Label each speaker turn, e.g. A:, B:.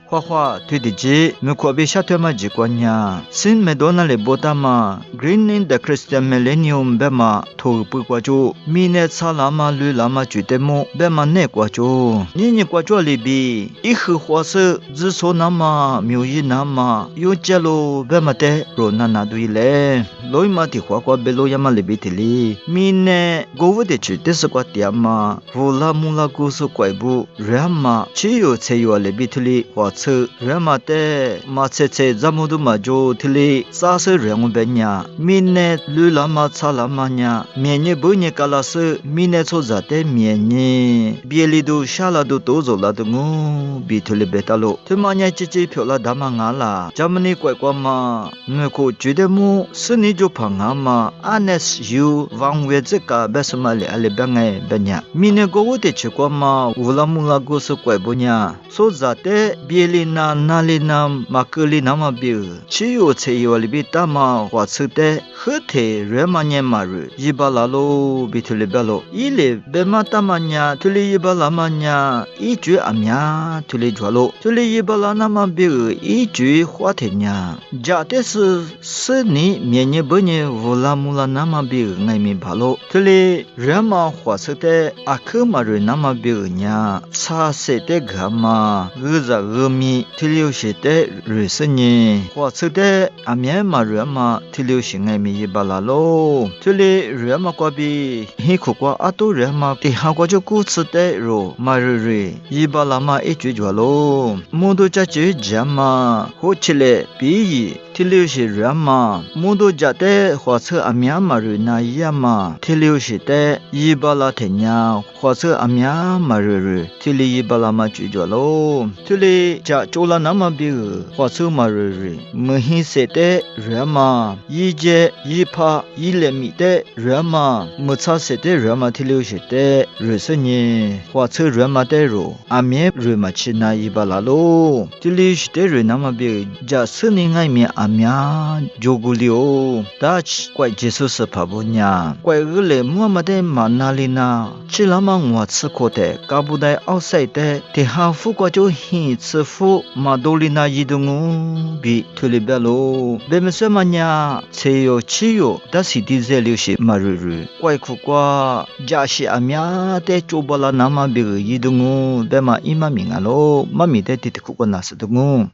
A: 花花对的姐，没可别下头嘛几个呀，新没多那里波达嘛 ，Green in the Christian Millennium 别嘛，头不过就，明年查拉嘛绿拉嘛就得么，别嘛那过就，你过就里边，一盒花色，只说那么，苗一那么，有结路别嘛的，罗那对嘞，罗嘛的花花别罗呀嘛里边的哩，明年过不得去，这是个点嘛，乌拉木拉故事怪不，人嘛，只有才有里边的哩，花车，人嘛的，嘛车咱们都嘛就的哩，啥事人我别呀，明年绿拉嘛查拉嘛呀，明年不年干了事，明年做啥的明年，别里都下了都走了的我，别的哩别打喽，他妈呀，这票了大嘛俺啦，咱们你乖乖嘛，我可觉得么，是你就怕俺嘛，honest you，往外这个别什么哩，阿里别爱别呀，明年过我的去过嘛，乌拉木拉故事怪不呀，说啥的，别里那里那马格里那么别，只有才有里边大嘛，花吃的，喝的人嘛年嘛日，一巴拉喽，别的哩别喽，一哩别嘛大嘛呀，这里一巴拉嘛呀，一句阿呀，这里着喽，这里一巴拉那么别，一句话的呀，假的是你明年不年乌拉木拉那么别，爱咪巴喽，这里人嘛花吃的，阿克嘛日那么别呀，茶色的干嘛，俄米，这里有些的日是呢，花吃的阿面嘛人嘛，这里有些爱咪一巴拉喽，这里人嘛过比，黑苦瓜阿多人嘛，地下瓜就古吃的肉，嘛日，一巴拉嘛一句着喽，木头家就讲嘛，好起来比。这里有些人嘛，木头家的花车阿面嘛日那样嘛，这里有些的一巴拉天呀，花车阿面嘛日，这里一巴拉嘛就着喽，这里家做了那么别个花车嘛日，没很些的人嘛，一节一趴一厘米的人嘛，没差些的人嘛，这里有些的日是呢，花车人嘛的肉，阿面日嘛吃那一巴拉喽，这里有些的人那么别家是你爱面阿面就古里哦，大起怪技术是怕不呀，怪恶嘞么么的嘛那里呢，吃了嘛我吃过的，搞不得奥赛的，的哈富过就很吃富，嘛都里那一动哦，比推里边喽，别么说嘛呀，吃有吃有，但是的这流些嘛日，怪苦瓜，加些阿面的做不了那么别个一动哦，别嘛一嘛命啊喽，嘛咪的苦瓜那是动哦。